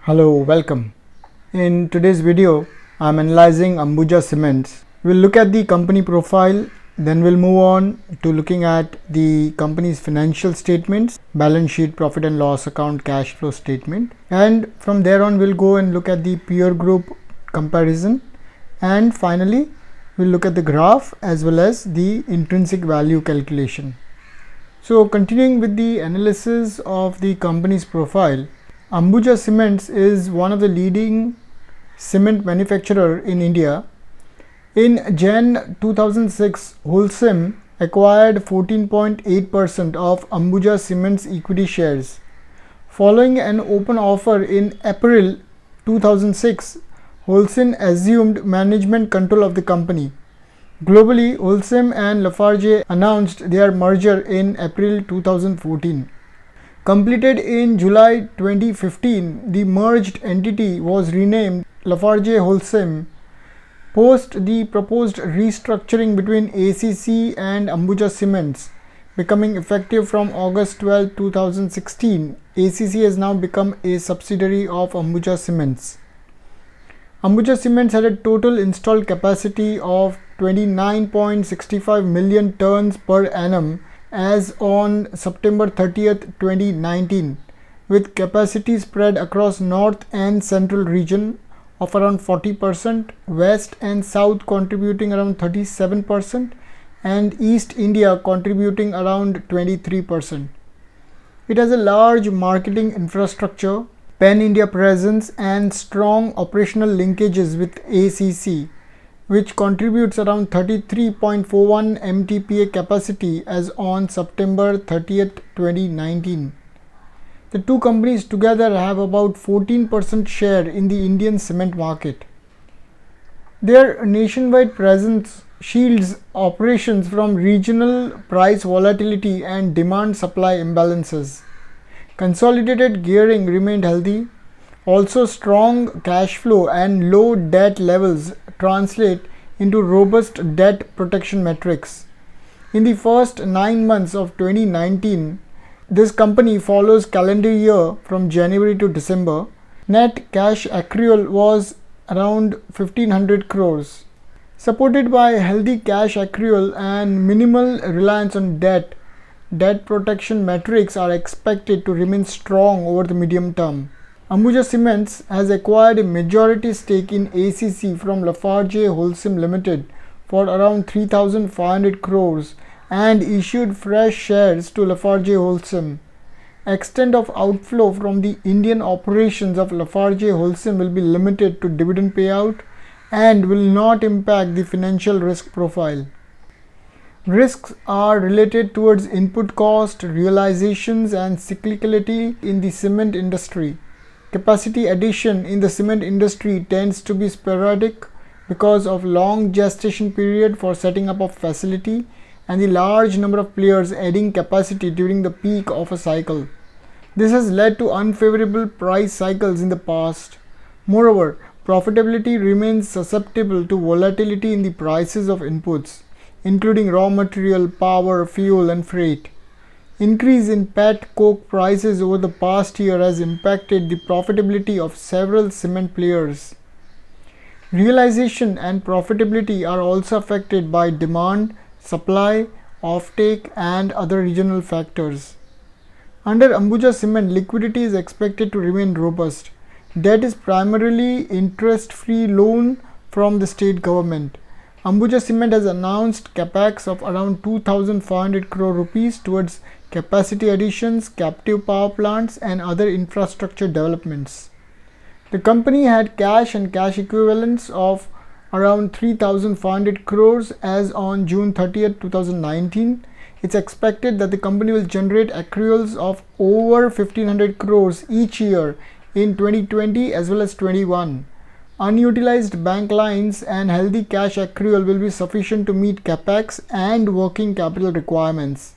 Hello, welcome. In today's video, I'm analyzing Ambuja Cements. We'll look at the company profile, then we'll move on to looking at the company's financial statements, balance sheet, profit and loss account, cash flow statement. And from there on, we'll go and look at the peer group comparison. And finally, we'll look at the graph as well as the intrinsic value calculation. So continuing with the analysis of the company's profile, Ambuja Cements is one of the leading cement manufacturer in India. In Jan 2006, Holcim acquired 14.8% of Ambuja Cements equity shares. Following an open offer in April 2006, Holcim assumed management control of the company. Globally, Holcim and Lafarge announced their merger in April 2014. Completed in July 2015, the merged entity was renamed LafargeHolcim post the proposed restructuring between ACC and Ambuja Cements. Becoming effective from August 12, 2016, ACC has now become a subsidiary of Ambuja Cements. Ambuja Cements had a total installed capacity of 29.65 million tons per annum as on September 30th, 2019, with capacity spread across north and central region of around 40%, west and south contributing around 37%, and East India contributing around 23%. It has a large marketing infrastructure, pan-India presence and strong operational linkages with ACC, which contributes around 33.41 mtpa capacity as on September 30th, 2019. The two companies together have about 14% share in the Indian cement market. Their nationwide presence shields operations from regional price volatility and demand-supply imbalances. Consolidated gearing remained healthy. Also, strong cash flow and low debt levels translate into robust debt protection metrics. In the first 9 months of 2019, this company follows calendar year from January to December. Net cash accrual was around 1500 crores. Supported by healthy cash accrual and minimal reliance on debt protection metrics are expected to remain strong over the medium term. Ambuja Cements has acquired a majority stake in ACC from LafargeHolcim Ltd for around 3,500 crores and issued fresh shares to LafargeHolcim. Extent of outflow from the Indian operations of LafargeHolcim will be limited to dividend payout and will not impact the financial risk profile. Risks are related towards input cost, realizations and cyclicality in the cement industry. Capacity addition in the cement industry tends to be sporadic because of long gestation period for setting up of facility and the large number of players adding capacity during the peak of a cycle. This has led to unfavorable price cycles in the past. Moreover, profitability remains susceptible to volatility in the prices of inputs, including raw material, power, fuel and freight. Increase in pet coke prices over the past year has impacted the profitability of several cement players. Realization and profitability are also affected by demand, supply, offtake and other regional factors. Under Ambuja Cement, liquidity is expected to remain robust. Debt is primarily interest-free loan from the state government. Ambuja Cement has announced capex of around 2,500 crore rupees towards capacity additions, captive power plants and other infrastructure developments. The company had cash and cash equivalents of around 3,500 crores as on June 30th, 2019. It's expected that the company will generate accruals of over 1,500 crores each year in 2020 as well as 21. Unutilized bank lines and healthy cash accrual will be sufficient to meet capex and working capital requirements.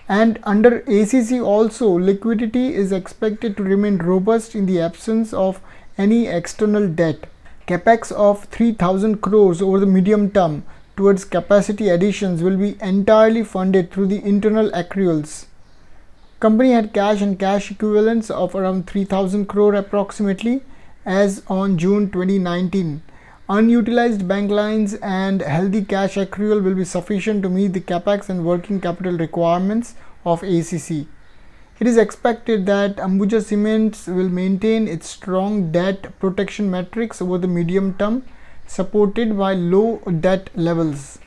And under ACC also, liquidity is expected to remain robust in the absence of any external debt. Capex of 3,000 crores over the medium term towards capacity additions will be entirely funded through the internal accruals. Company had cash and cash equivalents of around 3000 crore approximately as on June 2019. Unutilized bank lines and healthy cash accrual will be sufficient to meet the capex and working capital requirements of ACC. It is expected that Ambuja Cements will maintain its strong debt protection metrics over the medium term, supported by low debt levels.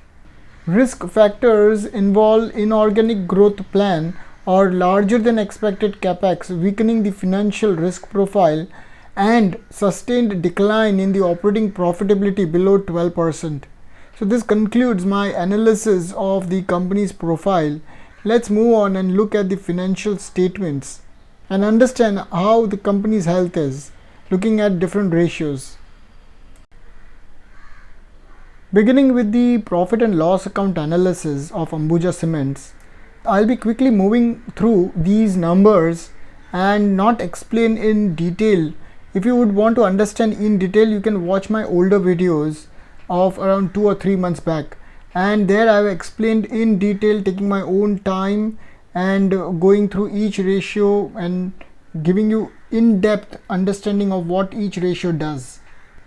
Risk factors involve inorganic growth plan or larger than expected capex, weakening the financial risk profile, and sustained decline in the operating profitability below 12%. So this concludes my analysis of the company's profile. Let's move on and look at the financial statements and understand how the company's health is, looking at different ratios. Beginning with the profit and loss account analysis of Ambuja Cements, I'll be quickly moving through these numbers and not explain in detail. If you would want to understand in detail, you can watch my older videos of around 2 or 3 months back, and there I have explained in detail, taking my own time and going through each ratio and giving you in-depth understanding of what each ratio does.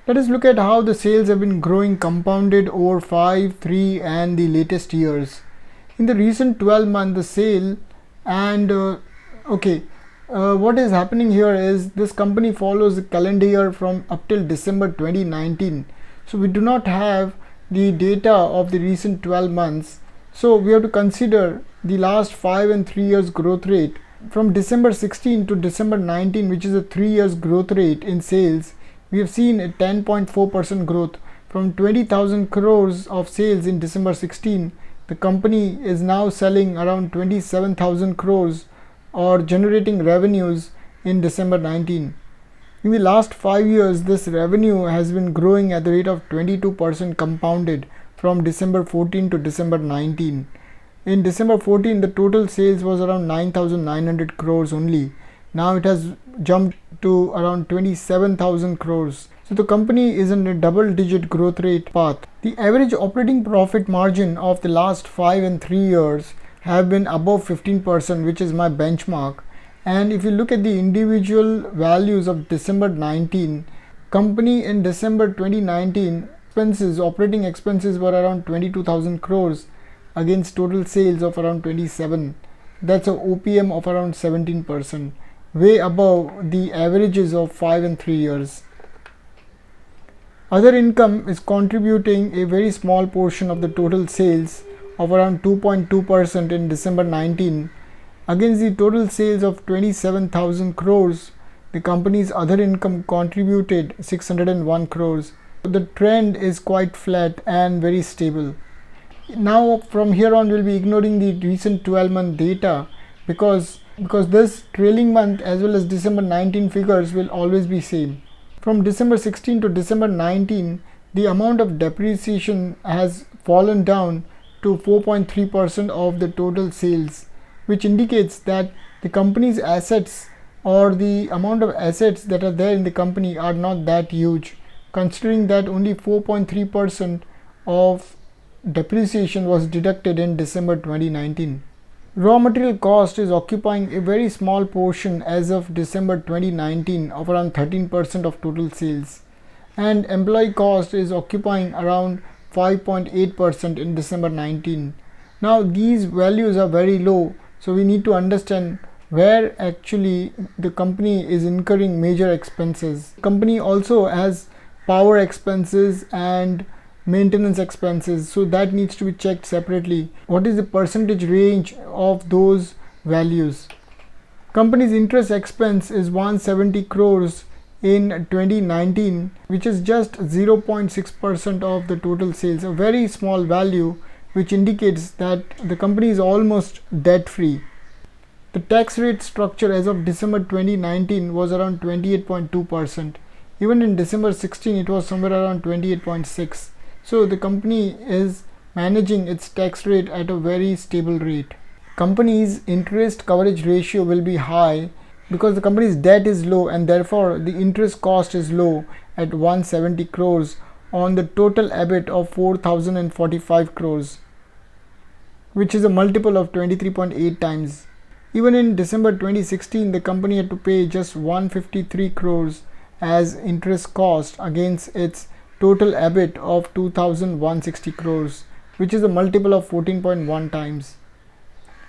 Let us look at how the sales have been growing compounded over 5, 3 and the latest years. In the recent 12 months, the sale and what is happening here is this company follows the calendar year from up till December 2019. So we do not have the data of the recent 12 months. So we have to consider the last 5 and 3 years growth rate. From December 16 to December 19, which is a 3 years growth rate in sales, we have seen a 10.4% growth. From 20,000 crores of sales in December 16, the company is now selling around 27,000 crores or generating revenues in December 19. In the last 5 years, this revenue has been growing at the rate of 22% compounded from December 14 to December 19. In December 14, the total sales was around 9,900 crores only. Now it has jumped to around 27,000 crores. So the company is in a double-digit growth rate path. The average operating profit margin of the last 5 and 3 years have been above 15%, which is my benchmark. And if you look at the individual values of December 19, company in December 2019 operating expenses were around 22,000 crores against total sales of around 27. That's a OPM of around 17%, way above the averages of 5 and 3 years. Other income is contributing a very small portion of the total sales of around 2.2% in December 19. Against the total sales of 27,000 crores, the company's other income contributed 601 crores. The trend is quite flat and very stable. Now from here on, we'll be ignoring the recent 12-month data because this trailing month as well as December 19 figures will always be same. From December 16 to December 19, the amount of depreciation has fallen down to 4.3% of the total sales, which indicates that the company's assets or the amount of assets that are there in the company are not that huge, considering that only 4.3% of depreciation was deducted in December 2019. Raw material cost is occupying a very small portion as of December 2019 of around 13% of total sales, and employee cost is occupying around 5.8% in December 19. Now these values are very low, so we need to understand where actually the company is incurring major expenses. The company also has power expenses and maintenance expenses, so that needs to be checked separately. What is the percentage range of those values? Company's interest expense is 170 crores in 2019, which is just 0.6% of the total sales, a very small value, which indicates that the company is almost debt free. The tax rate structure as of December 2019 was around 28.2%. Even in December 16, it was somewhere around 28.6%. So the company is managing its tax rate at a very stable rate. Company's interest coverage ratio will be high because the company's debt is low, and therefore the interest cost is low at 170 crores on the total EBIT of 4,045 crores, which is a multiple of 23.8 times. Even in December 2016, the company had to pay just 153 crores as interest cost against its total EBIT of 2,160 crores, which is a multiple of 14.1 times.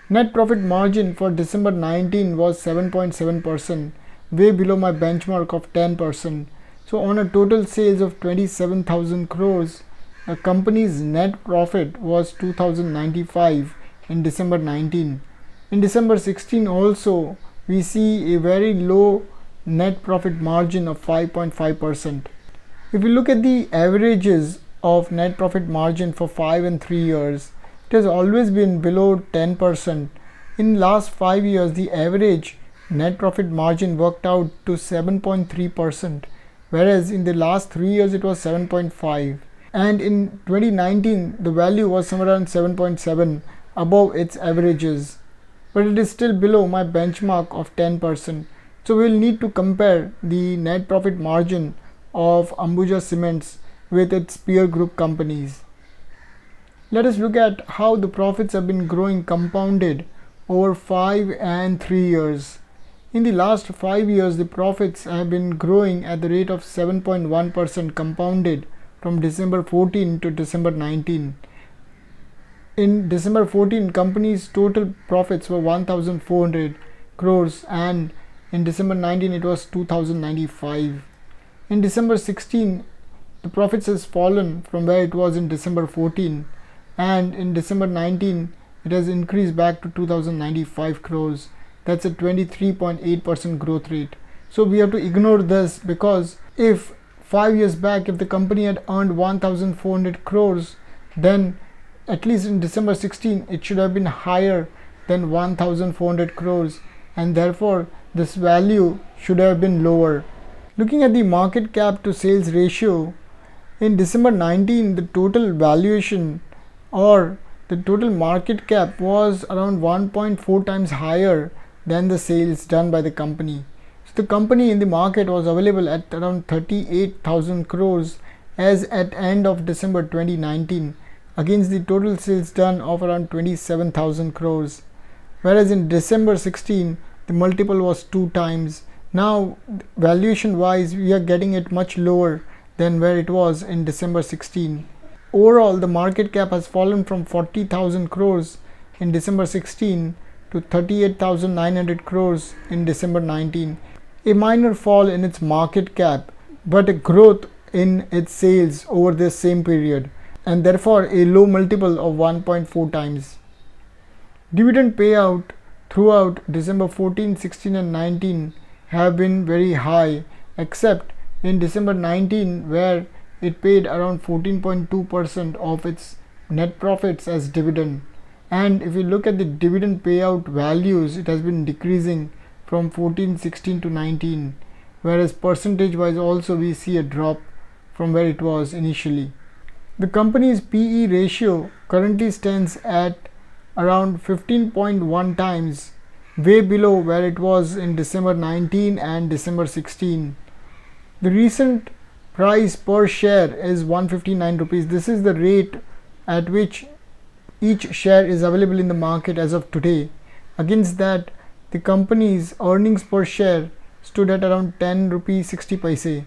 Net profit margin for December 19 was 7.7%, way below my benchmark of 10%. So on a total sales of 27,000 crores, the company's net profit was 2,095 in December 19. In December 16 also, we see a very low net profit margin of 5.5%. If we look at the averages of net profit margin for 5 and 3 years, it has always been below 10%. In last 5 years, the average net profit margin worked out to 7.3%, whereas in the last 3 years it was 7.5%. And in 2019, the value was somewhere around 7.7, above its averages. But it is still below my benchmark of 10%. So we will need to compare the net profit margin of Ambuja Cements with its peer group companies. Let us look at how the profits have been growing compounded over 5 and 3 years. In the last 5 years, the profits have been growing at the rate of 7.1% compounded from December 14 to December 19. In December 14, company's total profits were 1,400 crores, and in December 19 it was 2,095. In December 16, the profits has fallen from where it was in December 14, and in December 19 it has increased back to 2,095 crores. That's a 23.8% growth rate. So we have to ignore this, because if 5 years back, if the company had earned 1,400 crores, then at least in December 16 it should have been higher than 1,400 crores, and therefore this value should have been lower. Looking at the market cap to sales ratio, in December 19 the total valuation or the total market cap was around 1.4 times higher than the sales done by the company. So the company in the market was available at around 38,000 crores as at end of December 2019, against the total sales done of around 27,000 crores. Whereas in December 16, the multiple was 2 times. Now valuation wise, we are getting it much lower than where it was in December 16. Overall, the market cap has fallen from 40,000 crores in December 16 to 38,900 crores in December 19. A minor fall in its market cap, but a growth in its sales over this same period, and therefore a low multiple of 1.4 times. Dividend payout throughout December 14, 16 and 19 have been very high, except in December 19 where it paid around 14.2% of its net profits as dividend. And if you look at the dividend payout values, it has been decreasing from 14, 16 to 19, whereas percentage wise also we see a drop from where it was initially. The company's PE ratio currently stands at around 15.1 times, way below where it was in December 19 and December 16. The recent price per share is 159 rupees. This is the rate at which each share is available in the market as of today. Against that, the company's earnings per share stood at around 10 rupees 60 paise,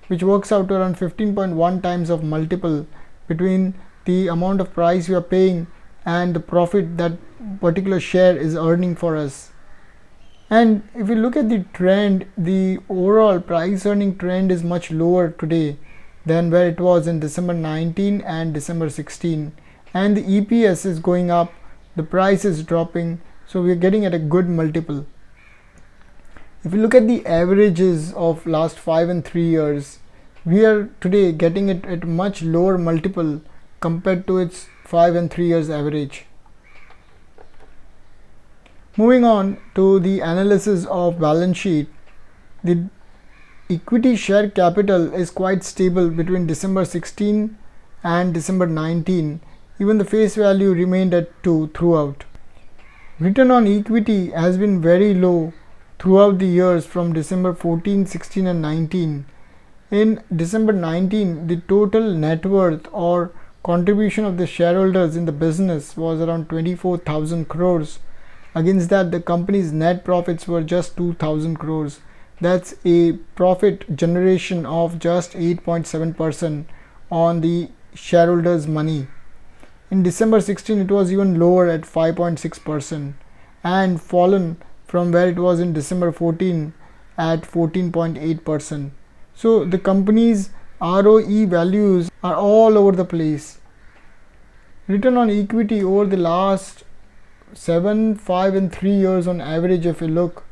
which works out to around 15.1 times of multiple between the amount of price we are paying and the profit that particular share is earning for us. And if you look at the trend, the overall price earning trend is much lower today than where it was in December 19 and December 16. And the EPS is going up, the price is dropping, so we are getting at a good multiple. If you look at the averages of last 5 and 3 years, we are today getting it at much lower multiple compared to its 5 and 3 years average. Moving on to the analysis of balance sheet, the equity share capital is quite stable between December 16 and December 19. Even the face value remained at 2 throughout. Return on equity has been very low throughout the years from December 14, 16 and 19. In December 19, the total net worth or contribution of the shareholders in the business was around 24,000 crores, Against that, the company's net profits were just 2000 crores. That's a profit generation of just 8.7% on the shareholders' money. In December 16, it was even lower at 5.6% and fallen from where it was in December 14 at 14.8%. So the company's ROE values are all over the place. Return on equity over the last 7, 5 and 3 years on average, if you look,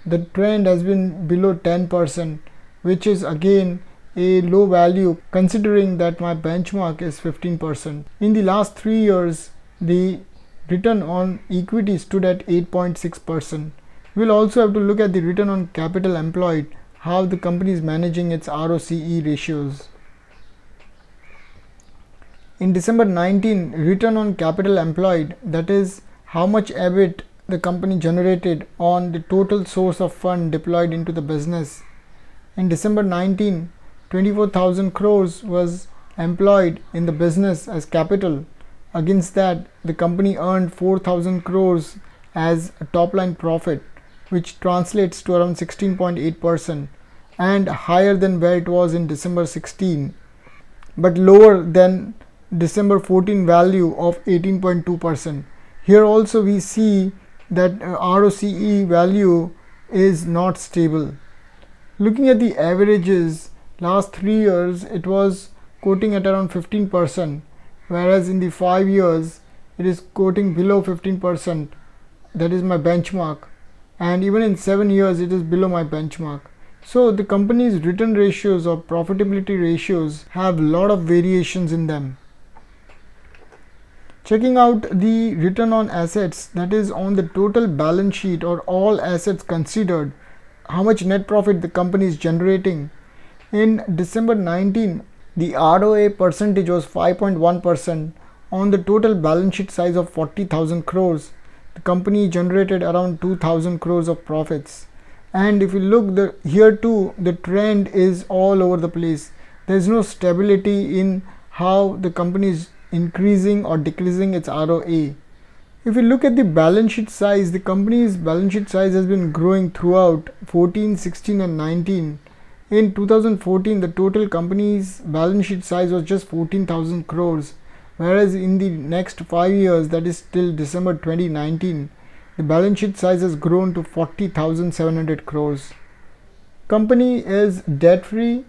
the trend has been below 10%, which is again a low value considering that my benchmark is 15%. In the last 3 years, the return on equity stood at 8.6%. We'll also have to look at the return on capital employed, how the company is managing its ROCE ratios. In December 19, return on capital employed, that is how much EBIT the company generated on the total source of fund deployed into the business. In December 19, 24,000 crores was employed in the business as capital. Against that, the company earned 4,000 crores as a top line profit, which translates to around 16.8% and higher than where it was in December 16, but lower than December 14 value of 18.2%. Here also we see that ROCE value is not stable. Looking at the averages, last 3 years it was quoting at around 15%, whereas in the 5 years it is quoting below 15%. That is my benchmark, and even in 7 years it is below my benchmark. So the company's return ratios or profitability ratios have a lot of variations in them. Checking out the return on assets, that is on the total balance sheet or all assets considered, how much net profit the company is generating. In December 19, the ROA percentage was 5.1% on the total balance sheet size of 40,000 crores. The company generated around 2,000 crores of profits. And if you look here too, the trend is all over the place. There is no stability in how the company is increasing or decreasing its ROA. If you look at the balance sheet size, the company's balance sheet size has been growing throughout 14, 16 and 19. In 2014, the total company's balance sheet size was just 14,000 crores, whereas in the next 5 years, that is till December 2019, the balance sheet size has grown to 40,700 crores. Company is debt free.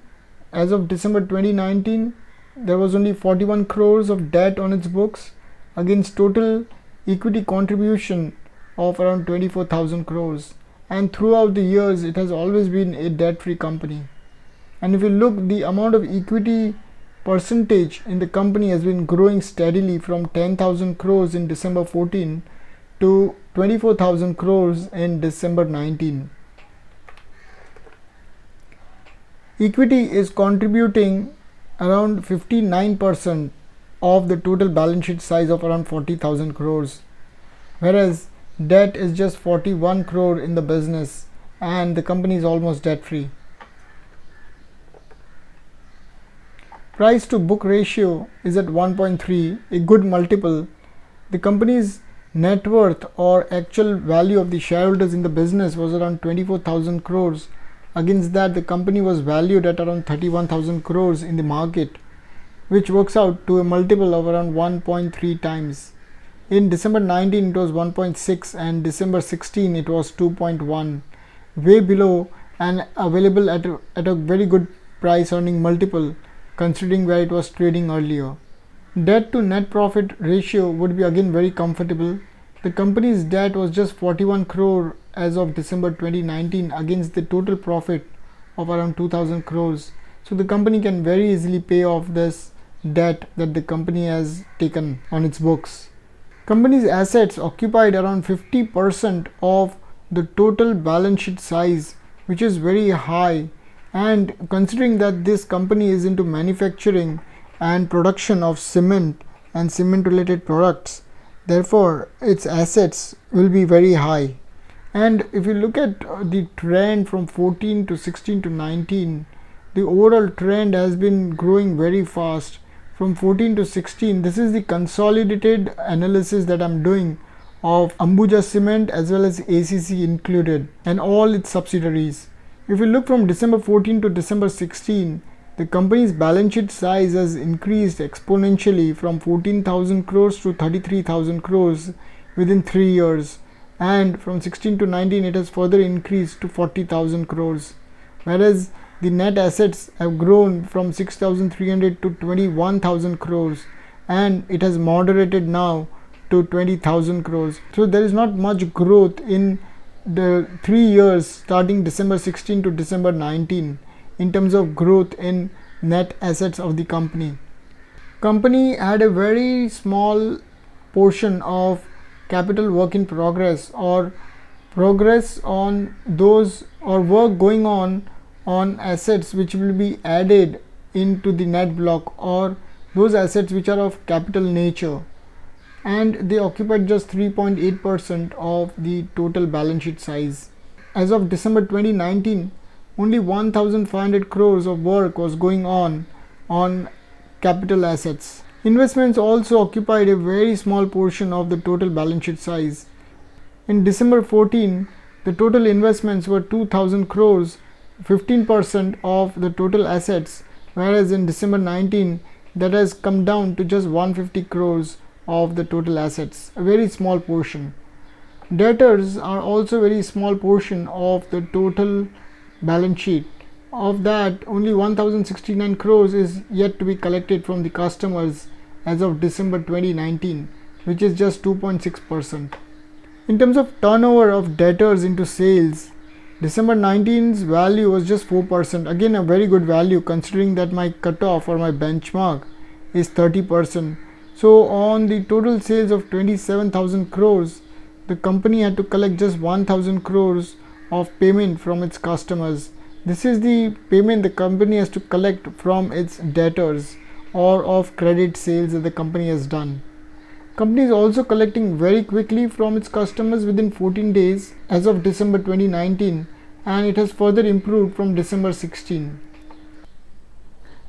As of December 2019, there was only 41 crores of debt on its books against total equity contribution of around 24,000 crores. And throughout the years, it has always been a debt-free company. And if you look, the amount of equity percentage in the company has been growing steadily from 10,000 crores in December 14 to 24,000 crores in December 19. Equity is contributing around 59% of the total balance sheet size of around 40,000 crores, whereas debt is just 41 crore in the business and the company is almost debt free. Price to book ratio is at 1.3, a good multiple. The company's net worth or actual value of the shareholders in the business was around 24,000 crores. Against that, the company was valued at around 31,000 crores in the market, which works out to a multiple of around 1.3 times. In December 19, it was 1.6 and December 16, it was 2.1, way below and available at a very good price earning multiple considering where it was trading earlier. Debt to net profit ratio would be again very comfortable. The company's debt was just 41 crore as of December 2019 against the total profit of around 2,000 crores. So the company can very easily pay off this debt that the company has taken on its books. Company's assets occupied around 50% of the total balance sheet size, which is very high, and considering that this company is into manufacturing and production of cement and cement related products, therefore its assets will be very high. And if you look at the trend from 14 to 16 to 19, the overall trend has been growing very fast. From 14 to 16, this is the consolidated analysis that I'm doing of Ambuja Cement as well as ACC included and all its subsidiaries. If we look from December 14 to December 16, the company's balance sheet size has increased exponentially from 14,000 crores to 33,000 crores within 3 years, and from 16 to 19 it has further increased to 40,000 crores, whereas the net assets have grown from 6,300 to 21,000 crores, and it has moderated now to 20,000 crores. So there is not much growth in the 3 years starting December 16 to December 19 in terms of growth in net assets of the company. Company had a very small portion of capital work in progress, or progress on those, or work going on assets which will be added into the net block, or those assets which are of capital nature, and they occupied just 3.8% of the total balance sheet size. As of December 2019, only 1,500 crores of work was going on capital assets. Investments also occupied a very small portion of the total balance sheet size. In December 14, the total investments were 2,000 crores, 15% of the total assets, whereas in December 19 that has come down to just 150 crores of the total assets, a very small portion. Debtors are also a very small portion of the total balance sheet. Of that, only 1,069 crores is yet to be collected from the customers as of December 2019, which is just 2.6%. In terms of turnover of debtors into sales, December 19's value was just 4%. Again, a very good value considering that my cutoff or my benchmark is 30%. So on the total sales of 27,000 crores, the company had to collect just 1,000 crores of payment from its customers. This is the payment the company has to collect from its debtors or of credit sales that the company has done. Company is also collecting very quickly from its customers within 14 days as of December 2019, and it has further improved from December 16.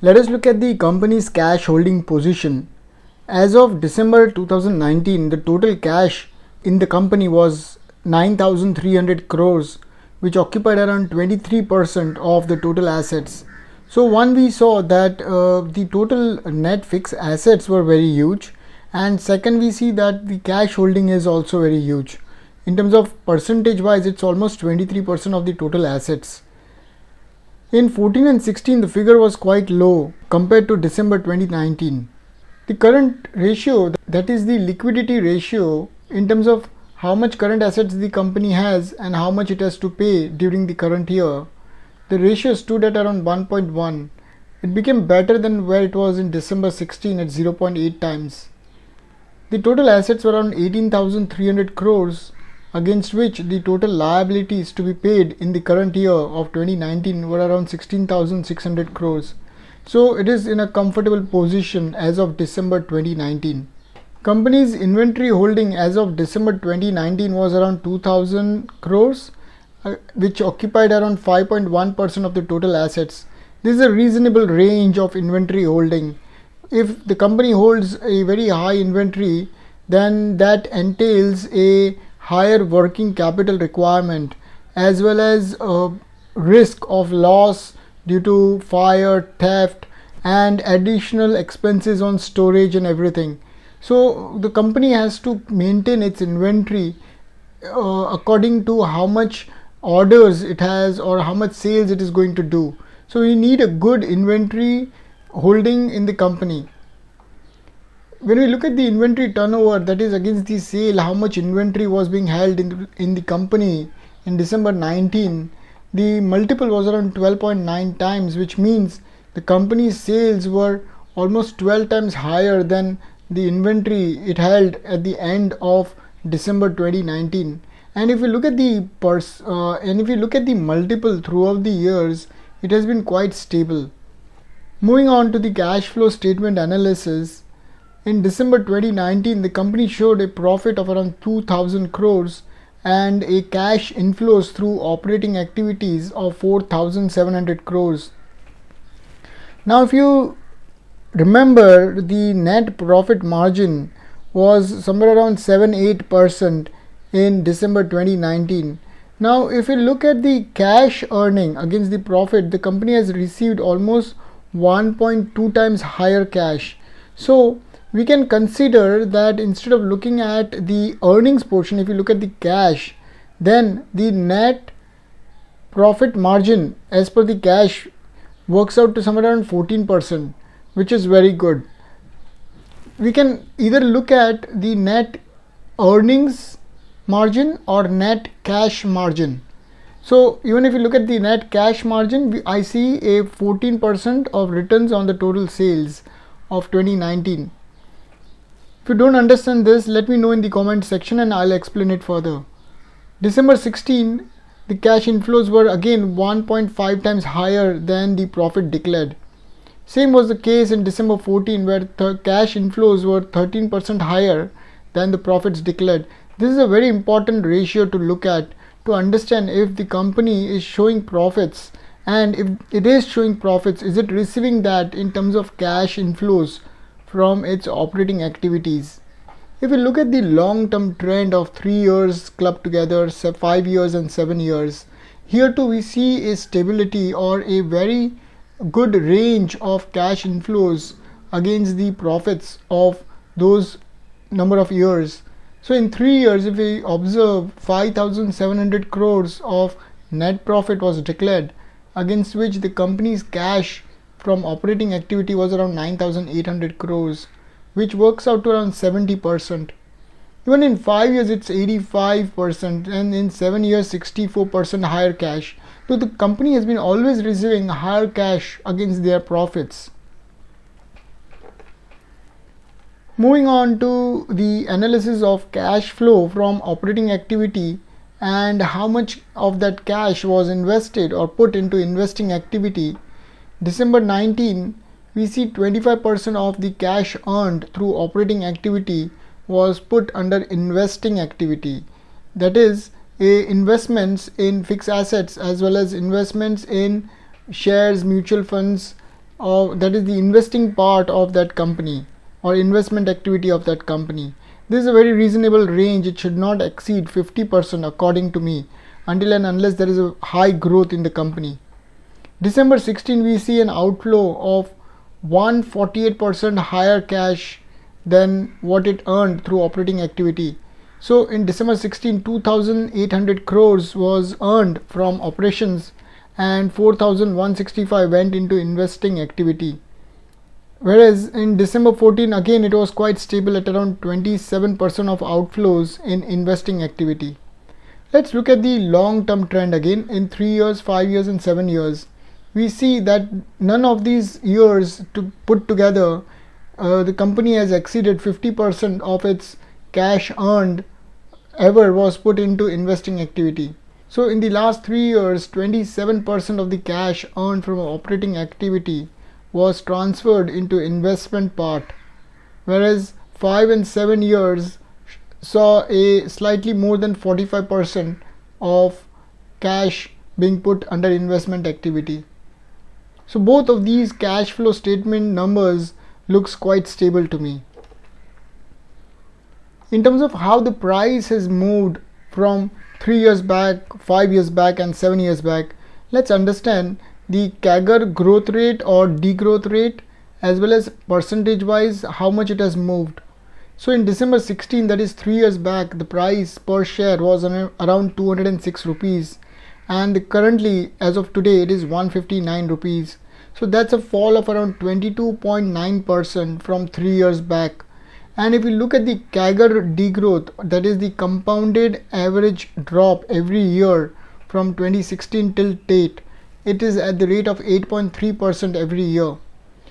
Let us look at the company's cash holding position. As of December 2019, the total cash in the company was 9,300 crores, which occupied around 23% of the total assets. So one, we saw that the total net fixed assets were very huge, and second, we see that the cash holding is also very huge. In terms of percentage wise, it's almost 23% of the total assets. In 14 and 16, the figure was quite low compared to December 2019. The current ratio, that is the liquidity ratio, in terms of how much current assets the company has and how much it has to pay during the current year, the ratio stood at around 1.1. It became better than where it was in December 16 at 0.8 times. The total assets were around 18,300 crores, against which the total liabilities to be paid in the current year of 2019 were around 16,600 crores. So it is in a comfortable position as of December 2019. Company's inventory holding as of December 2019 was around 2,000 crores, which occupied around 5.1% of the total assets. This is a reasonable range of inventory holding. If the company holds a very high inventory, then that entails a higher working capital requirement as well as a risk of loss due to fire, theft, and additional expenses on storage and everything. So the company has to maintain its inventory according to how much orders it has or how much sales it is going to do. So you need a good inventory holding in the company. When we look at the inventory turnover, that is against the sale, how much inventory was being held in the company in December 19, the multiple was around 12.9 times, which means the company's sales were almost 12 times higher than the inventory it held at the end of December 2019. And if you look at the multiple throughout the years, it has been quite stable. Moving on to the cash flow statement analysis, in December 2019, the company showed a profit of around 2,000 crores and a cash inflows through operating activities of 4,700 crores. Now, if you remember, the net profit margin was somewhere around 7-8% in December 2019. Now if you look at the cash earning against the profit, the company has received almost 1.2 times higher cash. So we can consider that instead of looking at the earnings portion, if you look at the cash, then the net profit margin as per the cash works out to somewhere around 14%, which is very good. We can either look at the net earnings margin or net cash margin. So even if you look at the net cash margin, I see a 14% of returns on the total sales of 2019. If you don't understand this, let me know in the comment section and I'll explain it further. December 16, the cash inflows were again 1.5 times higher than the profit declared. Same was the case in December 14, where the cash inflows were 13% higher than the profits declared. This is a very important ratio to look at to understand if the company is showing profits, and if it is showing profits, is it receiving that in terms of cash inflows from its operating activities. If we look at the long-term trend of 3 years clubbed together, 5 years and 7 years, here too we see a stability or a very good range of cash inflows against the profits of those number of years. So in 3 years, if we observe, 5,700 crores of net profit was declared, against which the company's cash from operating activity was around 9,800 crores, which works out to around 70%. Even in 5 years it's 85%, and in 7 years 64% higher cash. So the company has been always receiving higher cash against their profits. Moving on to the analysis of cash flow from operating activity and how much of that cash was invested or put into investing activity. December 19, we see 25% of the cash earned through operating activity was put under investing activity. That is, investments in fixed assets as well as investments in shares, mutual funds, that is the investing part of that company or investment activity of that company. This is a very reasonable range. It should not exceed 50% according to me, until and unless there is a high growth in the company. December 16, we see an outflow of 148% higher cash than what it earned through operating activity. So in December 16, 2,800 crores was earned from operations and 4,165 went into investing activity. Whereas in December 14, again it was quite stable at around 27% of outflows in investing activity. Let's look at the long-term trend again in 3 years, 5 years and 7 years. We see that none of these years to put together the company has exceeded 50% of its cash earned ever was put into investing activity. So in the last 3 years, 27% of the cash earned from operating activity was transferred into investment part, whereas 5 and 7 years saw a slightly more than 45% of cash being put under investment activity. So both of these cash flow statement numbers looks quite stable to me. In terms of how the price has moved from 3 years back, 5 years back and 7 years back, let's understand the CAGR growth rate or degrowth rate as well as percentage wise how much it has moved. So in December 16, that is 3 years back, the price per share was around 206 rupees, and currently as of today it is 159 rupees. So that's a fall of around 22.9% from 3 years back. And if we look at the CAGR degrowth, that is the compounded average drop every year from 2016 till date, it is at the rate of 8.3% every year.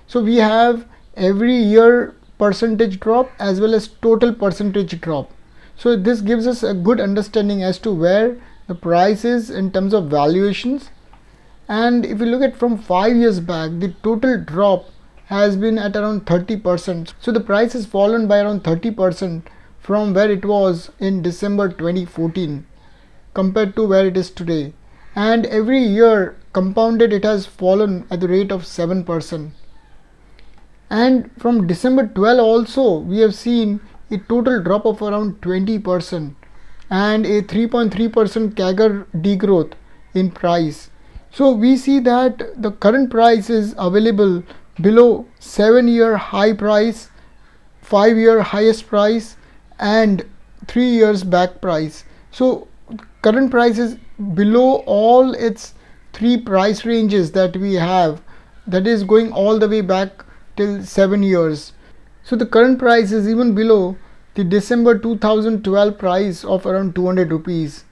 So we have every year percentage drop as well as total percentage drop. So this gives us a good understanding as to where the price is in terms of valuations. And if you look at from 5 years back, the total drop has been at around 30%. So the price has fallen by around 30% from where it was in December 2014 compared to where it is today. And every year compounded it has fallen at the rate of 7%. And from December 12 also we have seen a total drop of around 20% and a 3.3% CAGR degrowth in price. So we see that the current price is available below 7-year high price, 5-year highest price and 3 years back price. So current price is below all its 3 price ranges that we have, that is going all the way back till 7 years. So the current price is even below the December 2012 price of around 200 rupees.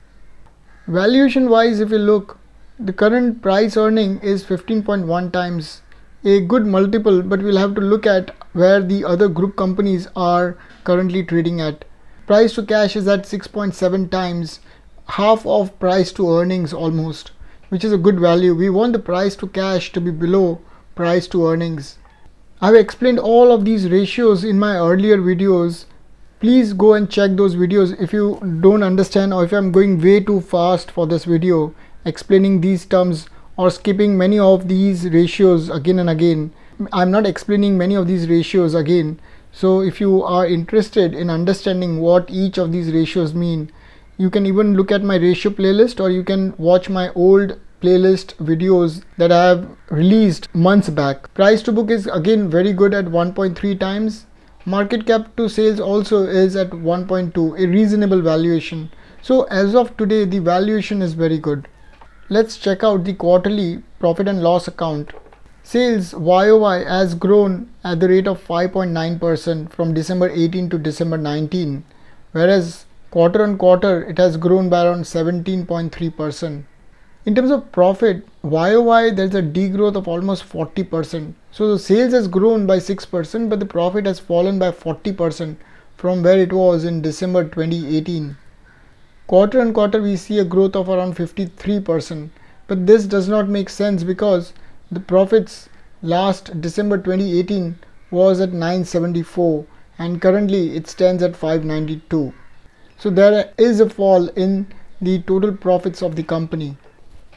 Valuation wise, if you look, the current price earning is 15.1 times, a good multiple, but we'll have to look at where the other group companies are currently trading at. Price to cash is at 6.7 times, half of price to earnings almost, which is a good value. We want the price to cash to be below price to earnings. I've explained all of these ratios in my earlier videos. Please go and check those videos if you don't understand, or if I'm going way too fast for this video explaining these terms or skipping many of these ratios again and again. I'm not explaining many of these ratios again. So if you are interested in understanding what each of these ratios mean, you can even look at my ratio playlist, or you can watch my old playlist videos that I have released months back. Price to book is again very good at 1.3 times. Market cap to sales also is at 1.2, a reasonable valuation. So as of today, the valuation is very good. Let's check out the quarterly profit and loss account. Sales YOY has grown at the rate of 5.9% from December 18 to December 19, whereas quarter on quarter it has grown by around 17.3%. In terms of profit, YOY there's a degrowth of almost 40%. So the sales has grown by 6%, but the profit has fallen by 40% from where it was in December 2018. Quarter on quarter we see a growth of around 53%, but this does not make sense because the profits last December 2018 was at 974 and currently it stands at 592. So there is a fall in the total profits of the company.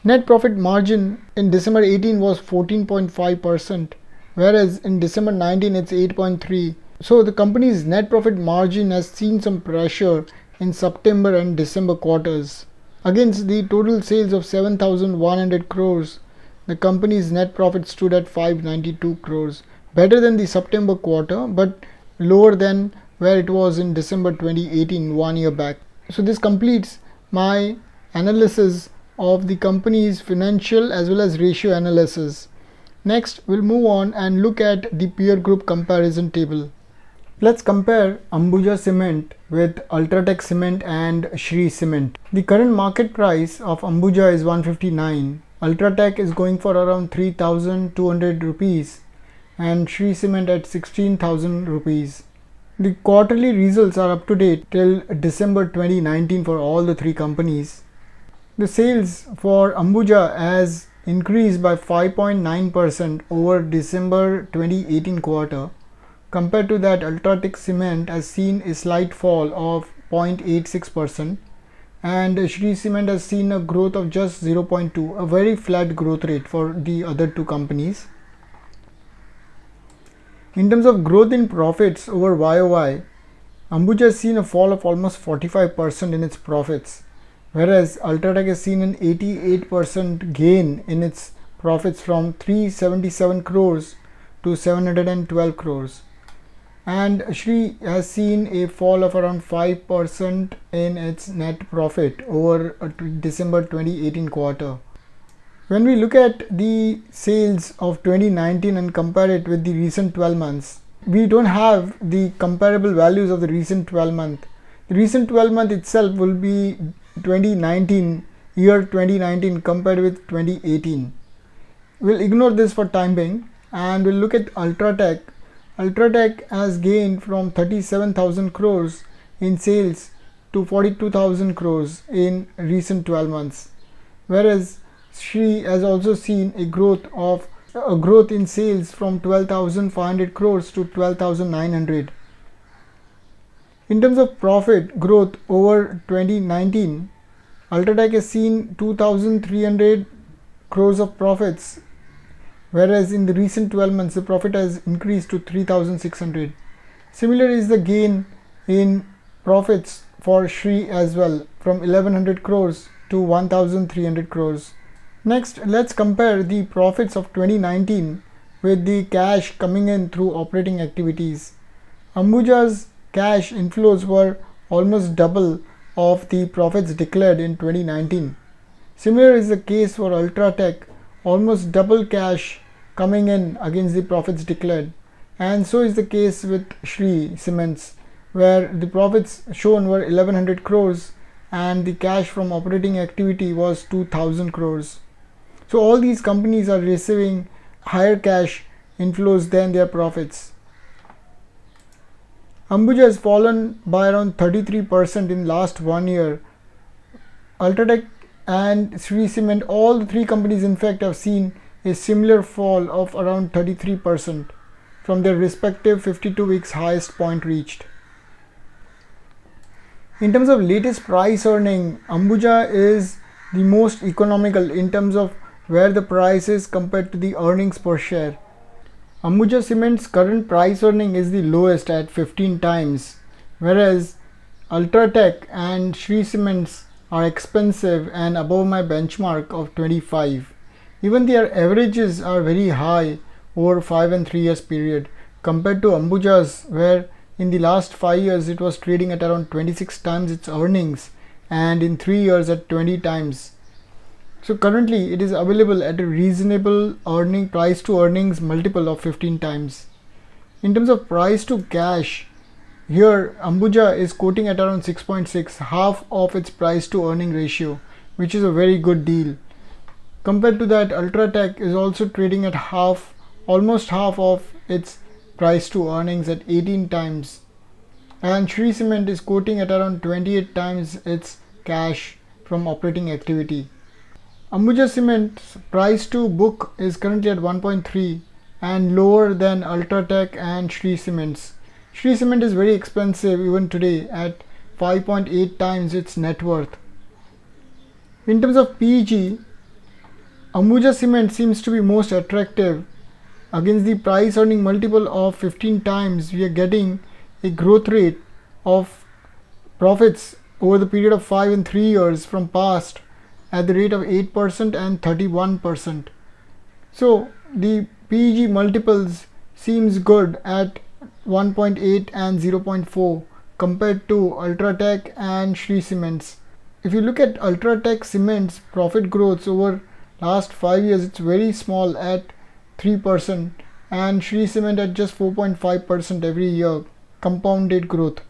Net profit margin in December 18 was 14.5%, whereas in December 19 it's 8.3%. So the company's net profit margin has seen some pressure in September and December quarters. Against the total sales of 7,100 crores, the company's net profit stood at 592 crores, better than the September quarter but lower than where it was in December 2018, 1 year back. So this completes my analysis of the company's financial as well as ratio analysis. Next, we'll move on and look at the peer group comparison table. Let's compare Ambuja Cement with Ultratech Cement and Shree Cement. The current market price of Ambuja is 159. Ultratech is going for around 3,200 rupees and Shree Cement at 16,000 rupees. The quarterly results are up to date till December 2019 for all the three companies. The sales for Ambuja has increased by 5.9% over December 2018 quarter. Compared to that, Ultratech Cement has seen a slight fall of 0.86% and Shree Cement has seen a growth of just 0.2%, a very flat growth rate for the other two companies. In terms of growth in profits over YOY, Ambuja has seen a fall of almost 45% in its profits, whereas Ultratech has seen an 88% gain in its profits from 377 crores to 712 crores. And Shree has seen a fall of around 5% in its net profit over December 2018 quarter. When we look at the sales of 2019 and compare it with the recent 12 months, we don't have the comparable values of the recent 12 month. The recent 12 month itself will be 2019, year 2019 compared with 2018. We'll ignore this for time being and we'll look at Ultratech. Ultratech has gained from 37,000 crores in sales to 42,000 crores in recent 12 months, whereas Shree has also seen a growth in sales from 12,500 crores to 12,900. In terms of profit growth over 2019, Ultratech has seen 2,300 crores of profits, whereas in the recent 12 months the profit has increased to 3,600. Similar is the gain in profits for Shree as well, from 1100 crores to 1300 crores. Next, let's compare the profits of 2019 with the cash coming in through operating activities. Ambuja's cash inflows were almost double of the profits declared in 2019. Similar is the case for Ultratech, almost double cash coming in against the profits declared. And so is the case with Shree Cements, where the profits shown were 1100 crores and the cash from operating activity was 2000 crores. So all these companies are receiving higher cash inflows than their profits. Ambuja has fallen by around 33% in last 1 year. Ultratech and Shree Cement, all the three companies in fact have seen a similar fall of around 33% from their respective 52 weeks highest point reached. In terms of latest price earning, Ambuja is the most economical in terms of where the price is compared to the earnings per share. Ambuja Cement's current price earning is the lowest at 15 times, whereas Ultratech and Shree Cements are expensive and above my benchmark of 25. Even their averages are very high over 5 and 3 years period compared to Ambuja's, where in the last 5 years it was trading at around 26 times its earnings and in 3 years at 20 times. So currently it is available at a reasonable price to earnings multiple of 15 times. In terms of price to cash, here Ambuja is quoting at around 6.6, half of its price to earning ratio, which is a very good deal. Compared to that, Ultratech is also trading at almost half of its price to earnings at 18 times. And Shree Cement is quoting at around 28 times its cash from operating activity. Ambuja Cement's price to book is currently at 1.3 and lower than Ultratech and Shree Cements. Shree Cement is very expensive even today at 5.8 times its net worth. In terms of PEG, Ambuja Cement seems to be most attractive. Against the price earning multiple of 15 times, we are getting a growth rate of profits over the period of 5 and 3 years from past at the rate of 8% and 31%. So the PEG multiples seems good at 1.8 and 0.4 compared to Ultratech and Shree Cements. If you look at Ultratech Cements profit growth over last 5 years, it's very small at 3% and Shree Cement at just 4.5% every year compounded growth.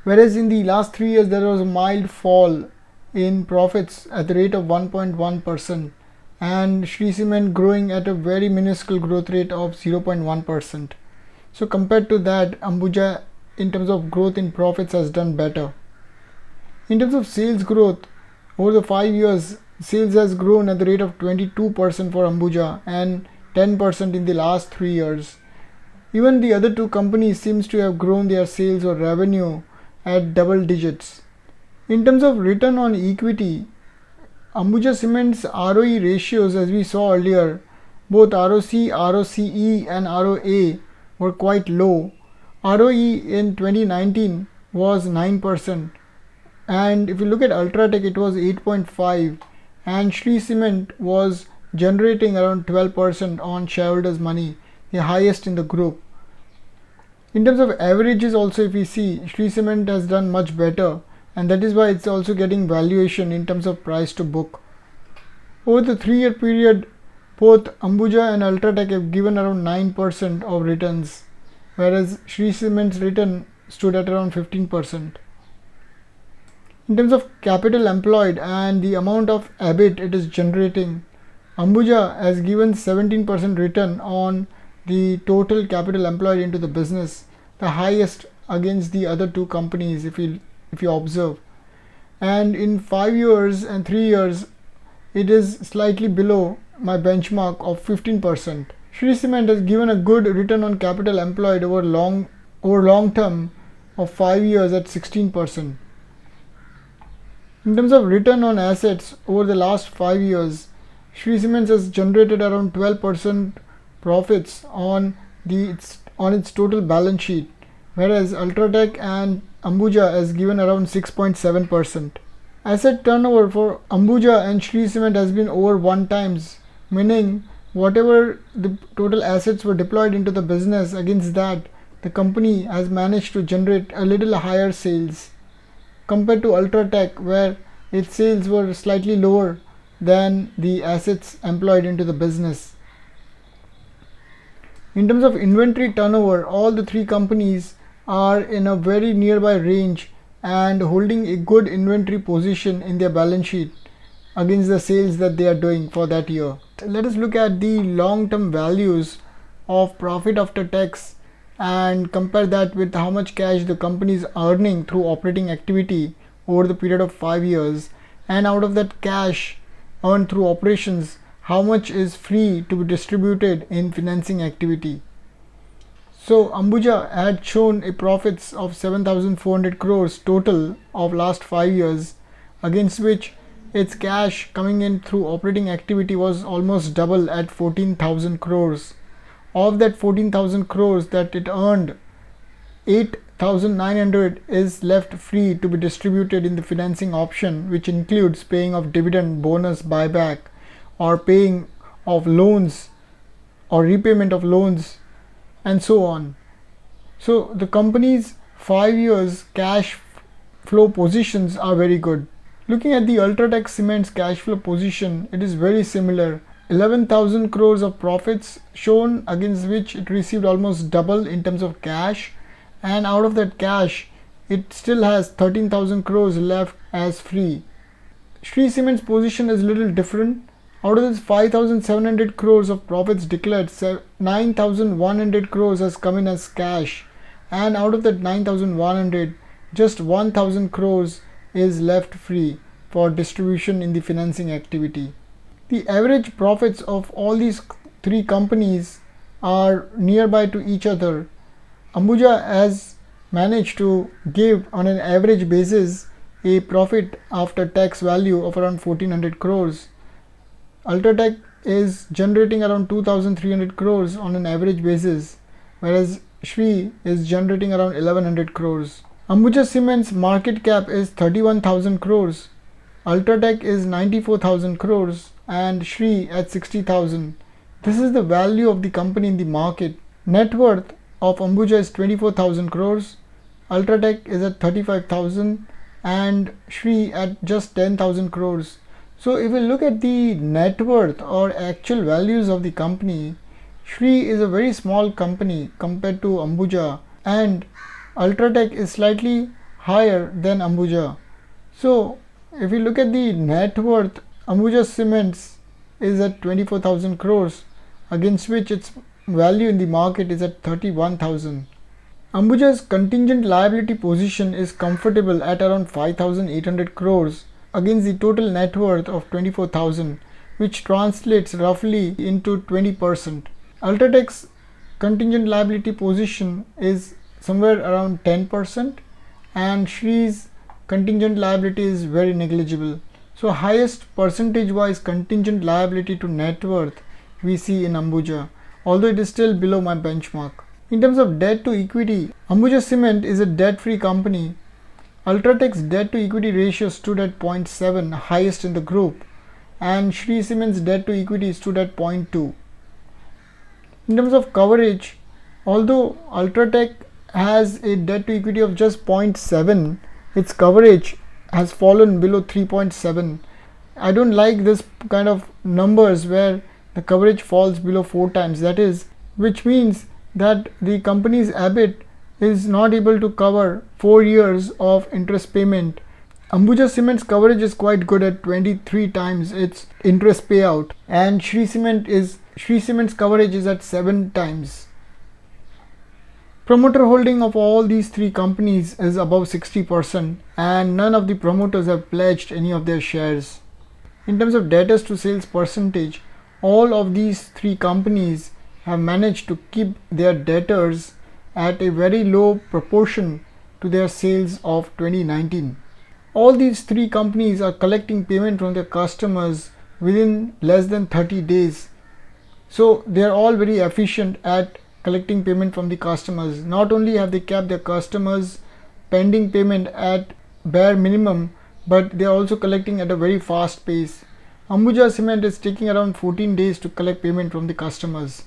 Whereas in the last 3 years there was a mild fall in profits at the rate of 1.1% and Shree Cement growing at a very minuscule growth rate of 0.1%. So compared to that, Ambuja in terms of growth in profits has done better. In terms of sales growth, over the 5 years, sales has grown at the rate of 22% for Ambuja and 10% in the last 3 years. Even the other two companies seems to have grown their sales or revenue at double digits. In terms of return on equity, Ambuja Cement's ROE ratios, as we saw earlier, both ROC, ROCE and ROA were quite low. ROE in 2019 was 9% and if you look at Ultratech it was 8.5 and Shree Cement was generating around 12% on shareholders' money, the highest in the group. In terms of averages also, if we see, Shree Cement has done much better and that is why it's also getting valuation in terms of price to book. Over the 3-year period, both Ambuja and Ultratech have given around 9% of returns, whereas Shree Cement's return stood at around 15%. In terms of capital employed and the amount of EBIT it is generating, Ambuja has given 17% return on the total capital employed into the business, the highest against the other two companies if you observe. And in 5 years and 3 years, it is slightly below my benchmark of 15%. Shree Cement has given a good return on capital employed over long term of 5 years at 16%. In terms of return on assets over the last 5 years, Shree Cement has generated around 12% profits on its total balance sheet, whereas Ultratech and Ambuja is given around 6.7%. Asset turnover for Ambuja and Shree Cement has been over 1 times, meaning whatever the total assets were deployed into the business, against that the company has managed to generate a little higher sales compared to Ultratech, where its sales were slightly lower than the assets employed into the business. In terms of inventory turnover, all the 3 companies are in a very nearby range and holding a good inventory position in their balance sheet against the sales that they are doing for that year. Let us look at the long-term values of profit after tax and compare that with how much cash the company is earning through operating activity over the period of 5 years, and out of that cash earned through operations, how much is free to be distributed in financing activity. So Ambuja had shown a profits of 7,400 crores total of last 5 years, against which its cash coming in through operating activity was almost double at 14,000 crores. Of that 14,000 crores that it earned, 8,900 is left free to be distributed in the financing option, which includes paying of dividend, bonus, buyback, or paying of loans or repayment of loans, and so on. So the company's 5 years cash flow positions are very good. Looking at the Ultratech Cement's cash flow position, it is very similar. 11,000 crores of profits shown, against which it received almost double in terms of cash, and out of that cash it still has 13,000 crores left as free. Shree Cement's position is a little different. Out of this 5,700 crores of profits declared, 9,100 crores has come in as cash, and out of that 9,100, just 1,000 crores is left free for distribution in the financing activity. The average profits of all these 3 companies are nearby to each other. Ambuja has managed to give on an average basis a profit after tax value of around 1,400 crores. Ultratech is generating around 2,300 crores on an average basis, whereas Shree is generating around 1,100 crores. Ambuja Cement's market cap is 31,000 crores, Ultratech is 94,000 crores, and Shree at 60,000. This is the value of the company in the market. Net worth of Ambuja is 24,000 crores, Ultratech is at 35,000, and Shree at just 10,000 crores. So if we look at the net worth or actual values of the company, Shree is a very small company compared to Ambuja, and Ultratech is slightly higher than Ambuja. So if we look at the net worth, Ambuja Cements is at 24,000 crores, against which its value in the market is at 31,000. Ambuja's contingent liability position is comfortable at around 5,800 crores against the total net worth of 24,000, which translates roughly into 20%. Ultratech's contingent liability position is somewhere around 10%, and Shree's contingent liability is very negligible. So highest percentage wise contingent liability to net worth we see in Ambuja, although it is still below my benchmark. In terms of debt to equity, Ambuja Cement is a debt-free company. Ultratech's debt to equity ratio stood at 0.7, highest in the group, and Shree Cement's debt to equity stood at 0.2. In terms of coverage, although Ultratech has a debt to equity of just 0.7, its coverage has fallen below 3.7. I don't like this kind of numbers where the coverage falls below 4 times, that is, which means that the company's EBIT is not able to cover 4 years of interest payment. Ambuja Cement's coverage is quite good at 23 times its interest payout, and Shree Cement's coverage is at 7 times. Promoter holding of all these 3 companies is above 60%, and none of the promoters have pledged any of their shares. In terms of debtors to sales percentage, all of these 3 companies have managed to keep their debtors at a very low proportion to their sales of 2019. All these 3 companies are collecting payment from their customers within less than 30 days. So they are all very efficient at collecting payment from the customers. Not only have they kept their customers pending payment at bare minimum, but they are also collecting at a very fast pace. Ambuja Cement is taking around 14 days to collect payment from the customers.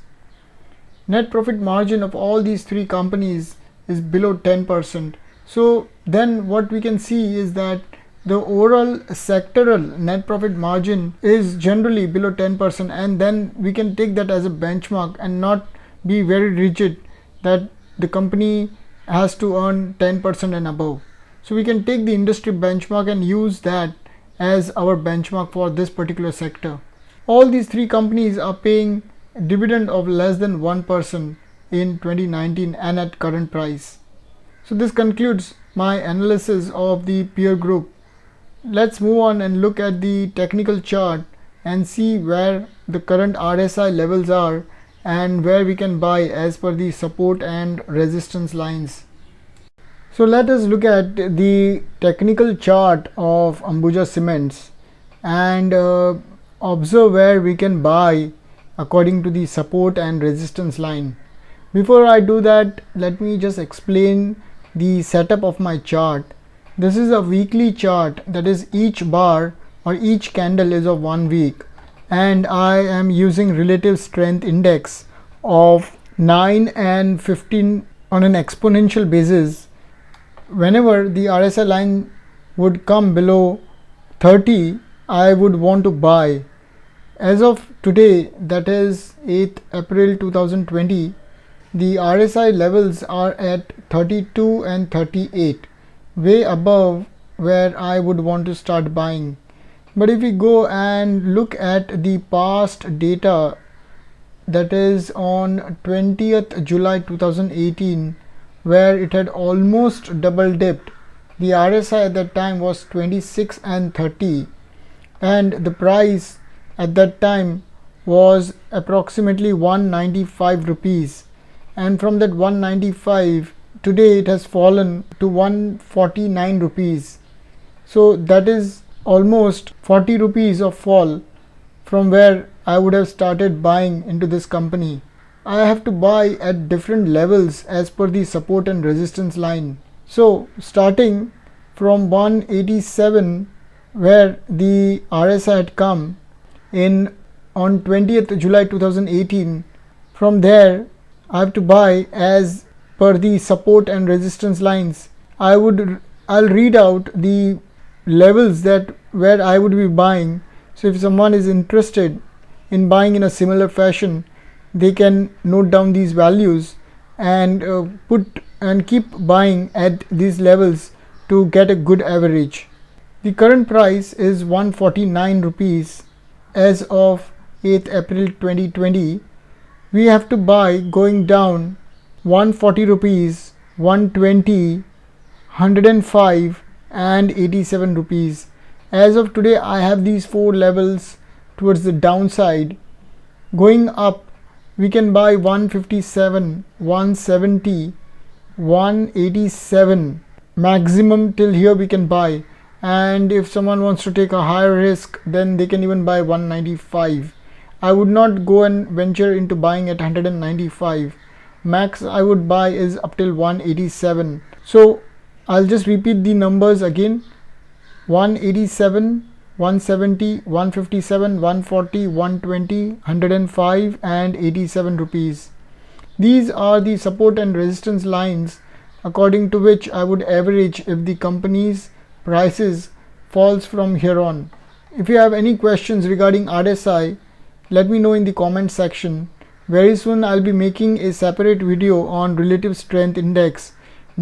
Net profit margin of all these three companies is below 10%. So then what we can see is that the overall sectoral net profit margin is generally below 10%, and then we can take that as a benchmark and not be very rigid that the company has to earn 10% and above. So we can take the industry benchmark and use that as our benchmark for this particular sector. All these three companies are paying dividend of less than 1% in 2019 and at current price. So this concludes my analysis of the peer group. Let's move on and look at the technical chart and see where the current RSI levels are and where we can buy as per the support and resistance lines. So let us look at the technical chart of Ambuja Cements and observe where we can buy according to the support and resistance line. Before I do that, let me just explain the setup of my chart. This is a weekly chart, that is each bar or each candle is of 1 week, and I am using relative strength index of 9 and 15 on an exponential basis. Whenever the RSI line would come below 30, I would want to buy. As of today, that is 8th April 2020, the RSI levels are at 32 and 38, way above where I would want to start buying. But if we go and look at the past data, that is on 20th July 2018, where it had almost double dipped. The RSI at that time was 26 and 30, and the price at that time was approximately 195 rupees, and from that 195 today it has fallen to 149 rupees. So that is almost 40 rupees of fall from where I would have started buying into this company. I have to buy at different levels as per the support and resistance line. So starting from 187 where the RSI had come in on 20th July 2018, from there I have to buy as per the support and resistance lines. I'll read out the levels that where I would be buying. So if someone is interested in buying in a similar fashion, they can note down these values and keep buying at these levels to get a good average. The current price is 149 rupees as of 8th April 2020. We have to buy going down 140 rupees, 120, 105 and 87 rupees. As of today, I have these four levels towards the downside. Going up, we can buy 157, 170, 187 maximum. Till here we can buy, and if someone wants to take a higher risk, then they can even buy 195. I would not go and venture into buying at 195. Max I would buy is up till 187. So I'll just repeat the numbers again: 187, 170, 157, 140, 120, 105 and 87 rupees. These are the support and resistance lines according to which I would average if the company's prices falls from here on. If you have any questions regarding RSI, let me know in the comment section. Very soon I'll be making a separate video on relative strength index,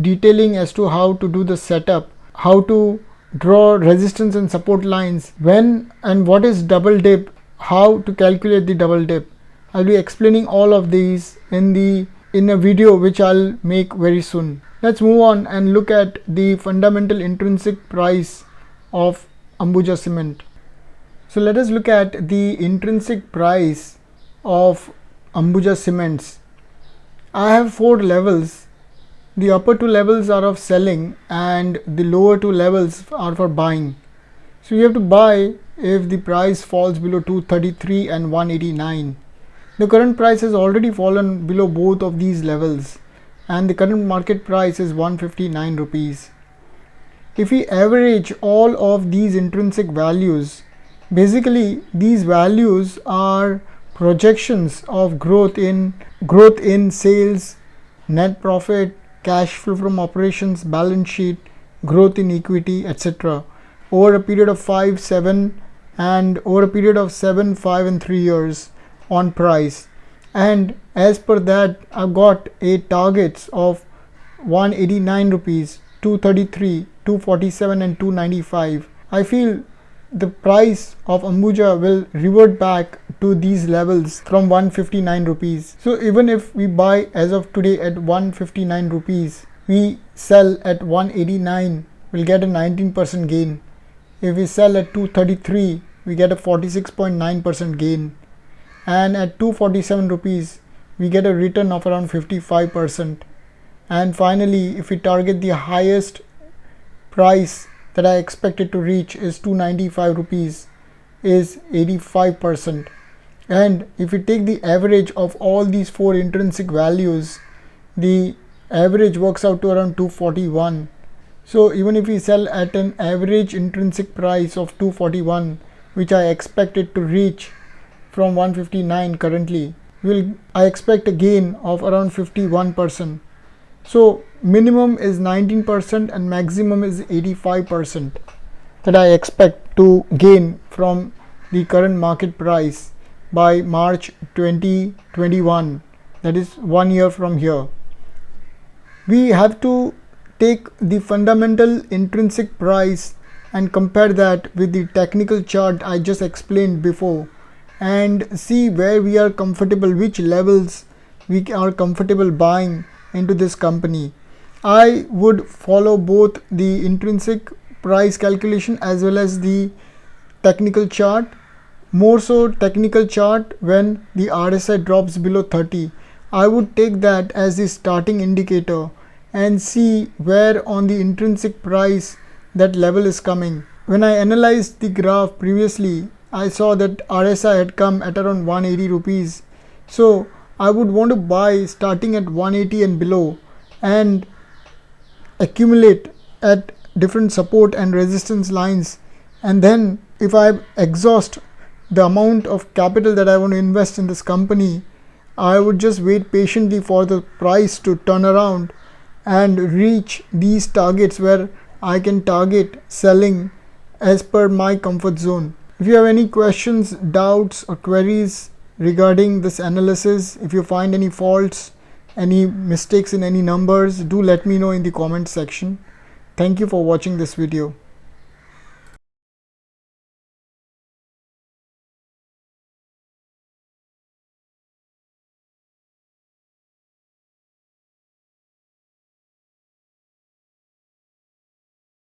detailing as to how to do the setup, how to draw resistance and support lines, when and what is double dip, how to calculate the double dip. I'll be explaining all of these in a video which I'll make very soon. Let's move on and look at the fundamental intrinsic price of Ambuja Cement. So let us look at the intrinsic price of Ambuja Cements. I have four levels. The upper two levels are of selling and the lower two levels are for buying. So you have to buy if the price falls below 233 and 189. The current price has already fallen below both of these levels, and the current market price is 159 rupees. If we average all of these intrinsic values, basically these values are projections of growth in sales, net profit, cash flow from operations, balance sheet, growth in equity, etc. over a period of 5, 7 and over a period of 7, 5 and 3 years on price. And as per that, I've got a targets of 189 rupees, 233, 247 and 295. I feel the price of Ambuja will revert back to these levels from 159 rupees. So even if we buy as of today at 159 rupees, we sell at 189, we'll get a 19% gain. If we sell at 233, we get a 46.9% gain. And at 247 rupees, we get a return of around 55%. And finally, if we target the highest price that I expected to reach is 295 rupees, is 85%. And if we take the average of all these four intrinsic values, the average works out to around 241. So even if we sell at an average intrinsic price of 241, which I expected to reach from 159 currently, I expect a gain of around 51%. So minimum is 19% and maximum is 85% that I expect to gain from the current market price by March 2021, that is 1 year from here. We have to take the fundamental intrinsic price and compare that with the technical chart I just explained before, and see where we are comfortable, which levels we are comfortable buying into this company. I would follow both the intrinsic price calculation as well as the technical chart. More so technical chart. When the RSI drops below 30, I would take that as the starting indicator and see where on the intrinsic price that level is coming. When I analyzed the graph previously, I saw that RSI had come at around 180 rupees. So I would want to buy starting at 180 and below and accumulate at different support and resistance lines. And then if I exhaust the amount of capital that I want to invest in this company, I would just wait patiently for the price to turn around and reach these targets where I can target selling as per my comfort zone. If you have any questions, doubts or queries regarding this analysis, if you find any faults, any mistakes in any numbers, do let me know in the comment section. Thank you for watching this video.